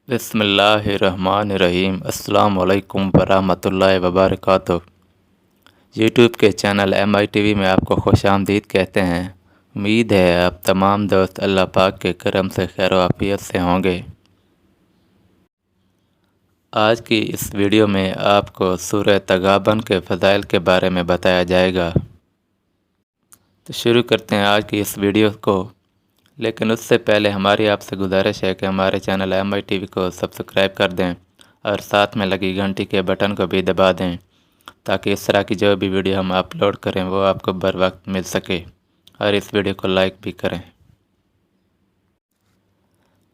بسم اللہ الرحمن الرحیم۔ السلام علیکم ورحمۃ اللہ وبرکاتہ۔ یوٹیوب کے چینل MITV میں آپ کو خوش آمدید کہتے ہیں۔ امید ہے آپ تمام دوست اللہ پاک کے کرم سے خیر و عافیت سے ہوں گے۔ آج کی اس ویڈیو میں آپ کو سورہ تغابن کے فضائل کے بارے میں بتایا جائے گا۔ تو شروع کرتے ہیں آج کی اس ویڈیو کو، لیکن اس سے پہلے ہماری آپ سے گزارش ہے کہ ہمارے چینل MITV کو سبسکرائب کر دیں اور ساتھ میں لگی گھنٹی کے بٹن کو بھی دبا دیں تاکہ اس طرح کی جو بھی ویڈیو ہم اپلوڈ کریں وہ آپ کو بر وقت مل سکے، اور اس ویڈیو کو لائک بھی کریں۔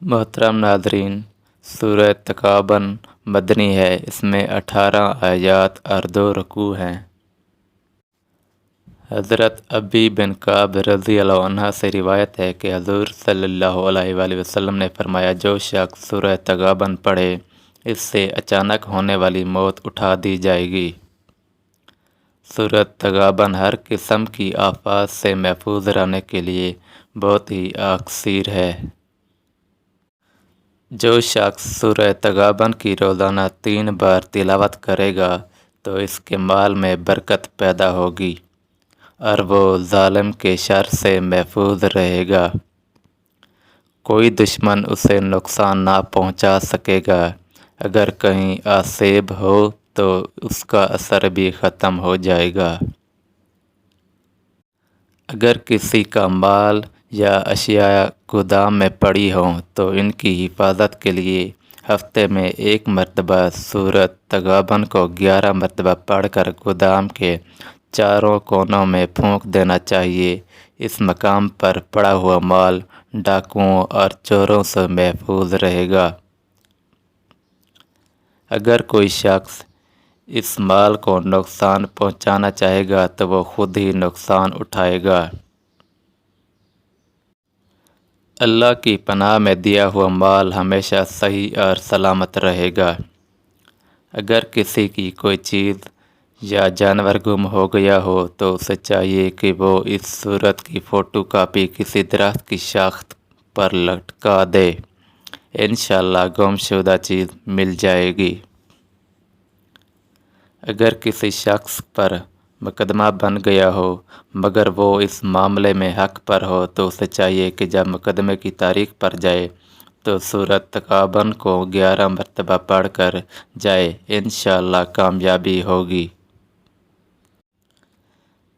محترم ناظرین، سورہ تغابن مدنی ہے۔ اس میں 18 آیات اور 2 رکوع ہیں۔ حضرت ابی بن کعب رضی اللہ عنہ سے روایت ہے کہ حضور صلی اللہ علیہ وآلہ وسلم نے فرمایا، جو شخص سورہ تغابن پڑھے اس سے اچانک ہونے والی موت اٹھا دی جائے گی۔ سورہ تغابن ہر قسم کی آفات سے محفوظ رہنے کے لیے بہت ہی اکثیر ہے۔ جو شخص سورہ تغابن کی روزانہ 3 بار تلاوت کرے گا تو اس کے مال میں برکت پیدا ہوگی اور وہ ظالم کے شر سے محفوظ رہے گا۔ کوئی دشمن اسے نقصان نہ پہنچا سکے گا۔ اگر کہیں آسیب ہو تو اس کا اثر بھی ختم ہو جائے گا۔ اگر کسی کا مال یا اشیاء گودام میں پڑی ہوں تو ان کی حفاظت کے لیے ہفتے میں 1 مرتبہ سورہ تغابن کو 11 مرتبہ پڑھ کر گودام کے چاروں کونوں میں پھونک دینا چاہیے۔ اس مقام پر پڑا ہوا مال ڈاکوؤں اور چوروں سے محفوظ رہے گا۔ اگر کوئی شخص اس مال کو نقصان پہنچانا چاہے گا تو وہ خود ہی نقصان اٹھائے گا۔ اللہ کی پناہ میں دیا ہوا مال ہمیشہ صحیح اور سلامت رہے گا۔ اگر کسی کی کوئی چیز یا جانور گم ہو گیا ہو تو اسے چاہیے کہ وہ اس صورت کی فوٹو کاپی کسی درخت کی شاخ پر لٹکا دے۔ انشاءاللہ گم شدہ چیز مل جائے گی۔ اگر کسی شخص پر مقدمہ بن گیا ہو مگر وہ اس معاملے میں حق پر ہو تو اسے چاہیے کہ جب مقدمے کی تاریخ پر جائے تو سورہ تغابن کو 11 مرتبہ پڑھ کر جائے، انشاءاللہ کامیابی ہوگی۔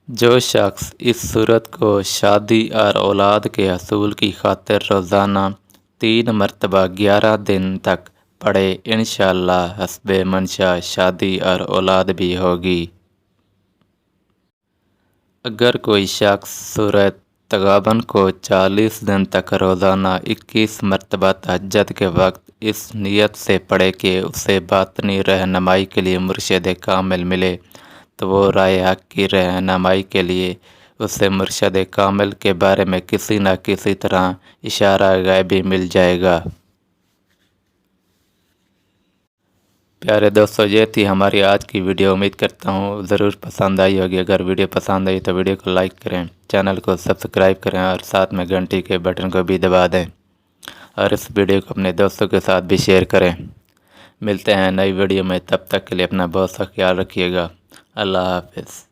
جو شخص اس سورت کو شادی اور اولاد کے حصول کی خاطر روزانہ 3 مرتبہ 11 دن تک پڑھے، انشاءاللہ حسب منشا شادی اور اولاد بھی ہوگی۔ اگر کوئی شخص سورہ تغابن کو 40 دن تک روزانہ 21 مرتبہ تہجد کے وقت اس نیت سے پڑھے کہ اسے باطنی رہنمائی کے لیے مرشد کامل ملے تو وہ رائے حق کی رہنمائی کے لیے اسے مرشد کامل کے بارے میں کسی نہ کسی طرح اشارہ غیبی مل جائے گا۔ پیارے دوستو، یہ تھی ہماری آج کی ویڈیو۔ امید کرتا ہوں ضرور پسند آئی ہوگی۔ اگر ویڈیو پسند آئی تو ویڈیو کو لائک کریں، چینل کو سبسکرائب کریں اور ساتھ میں گھنٹی کے بٹن کو بھی دبا دیں، اور اس ویڈیو کو اپنے دوستوں کے ساتھ بھی شیئر کریں۔ ملتے ہیں نئی ویڈیو میں، تب تک کے لیے اپنا بہت سا خیال رکھیے گا۔ اللہ حافظ۔